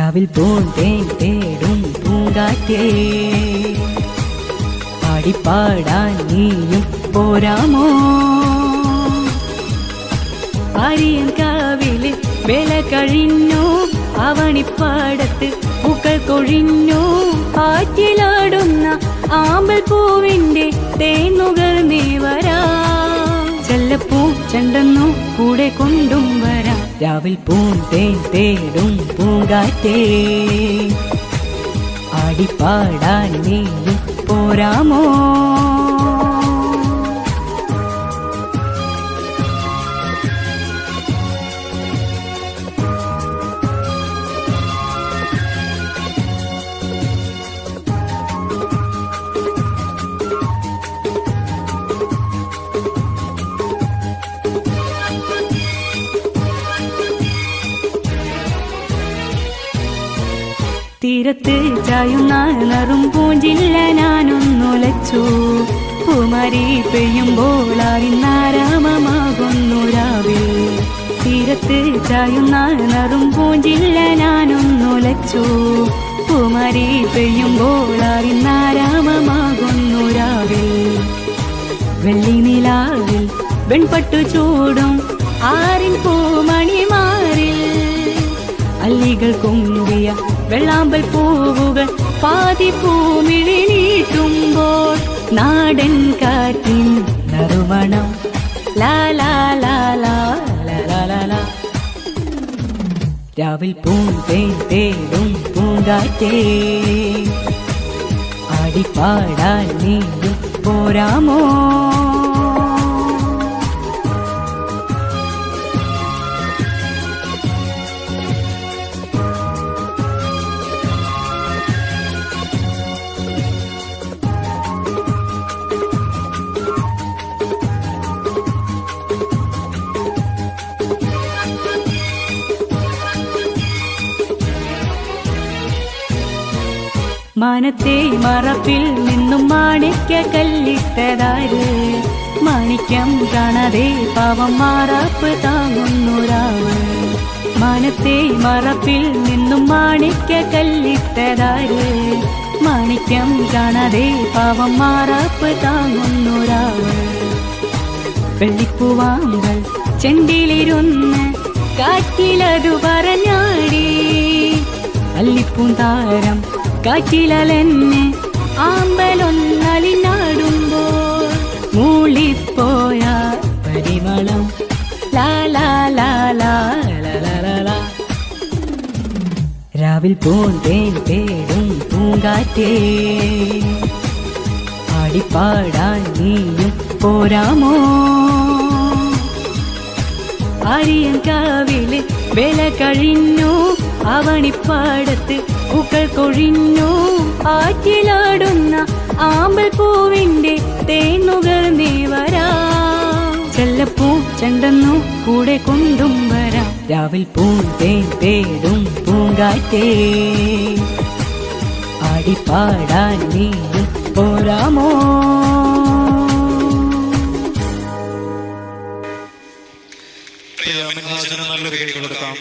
രാവിൽ പൂന്തേൻ തേടും പൂങ്കാറ്റേ പാടിപ്പാടാൻ നീയും പോരാമോ? ആര്യൻ കാവില് വേല കഴിഞ്ഞു, അവണിപ്പാടത്ത് പൂക്കൾ കൊഴിഞ്ഞു. ആറ്റിലാടുന്ന ആമ്പൽ പൂവിന്റെ തേനുകൾ നീ വരാ, ചെല്ലപ്പൂ ചെണ്ടെന്നു കൂടെ കൊണ്ടും വരാം. രാവിൽ പൂന്തേൻ തേടും പൂങ്കാറ്റേ ആടിപ്പാടാൻ നീയും പോരാമോ? തീരത്ത് ചായുന്ന നറും പൂഞ്ചില്ല ഞാനൊന്നുലച്ചു. പൂമരി പെയ്യുമ്പോൾ ആരിന്നാരാമമാകുന്നു രാവിൽ. തീരത്ത് ചായുന്ന നറും പൂഞ്ചില്ല ഞാനൊന്നുലച്ചു. പൂമരി പെയ്യുമ്പോൾ ആരിന്നാരാമമാകുന്നു രാവിൽ. വെള്ളി നിലാവിൽ വെൺപട്ടു ചൂടും ആരിൻ പൂമണിമാറിൽ. അല്ലികൾ കുമ്പിയ വെള്ളാമ്പൽ പൂവുകൾ പാതി പൂമിഴി നീട്ടുമ്പോൾ നാടൻ കാറ്റിൻ നറുമണം ലാ ലാ ലാ ലാ ലാ ലാ ലാ. രാവിൽ പൂന്തേൻ തേടും പൂങ്കാറ്റേ ആടിപ്പാടാൻ നീയും പോരാമോ? മാനത്തെ മറപ്പിൽ നിന്നും മാണിക്യ കല്ലിട്ടതാര്? മാണിക്യം കാണാതെ പാവം മാറാപ്പ് താങ്ങുന്നൊരാവ്. മാനത്തെ മറപ്പിൽ നിന്നും മാണിക്യ കല്ലിട്ടതാര്? മാണിക്യം കാണാതെ പാവം മാറാപ്പ് താങ്ങുന്നൊരാവ്. വെള്ളിപ്പൂവാങ്കൾ ചെണ്ടിലിരുന്ന് കാറ്റിലതു പറഞ്ഞാടി. അല്ലിപ്പൂന്താരം കാറ്റിലെന്നെ ആമ്പലൊന്നലിനാടുമ്പോൾ മൂളിപ്പോയ പരിമളം ലാ ലാ ലാ ലാ ലാ ലാ. രാവിൽ പൂന്തേൻ തേടും പൂങ്കാറ്റേ ആടിപ്പാടാൻ നീയും പോരാമോ? ആര്യൻ കാവില് വേല കഴിഞ്ഞു, അവണിപ്പാടത്ത് പൂക്കൾ കൊഴിഞ്ഞു. ആറ്റിലാടുന്ന ആമ്പൽ പൂവിന്റെ തേനുകൾ നീ വരാ, ചെല്ലപ്പൂ ചെണ്ടെന്നു കൂടെ കൊണ്ടും വരാം. രാവിൽ പൂന്തേൻ തേടും പൂങ്കാറ്റേ ആടിപ്പാടാൻ നീയും പോരാമോ? നല്ലൊരു കൈ കൊടുക്കാം.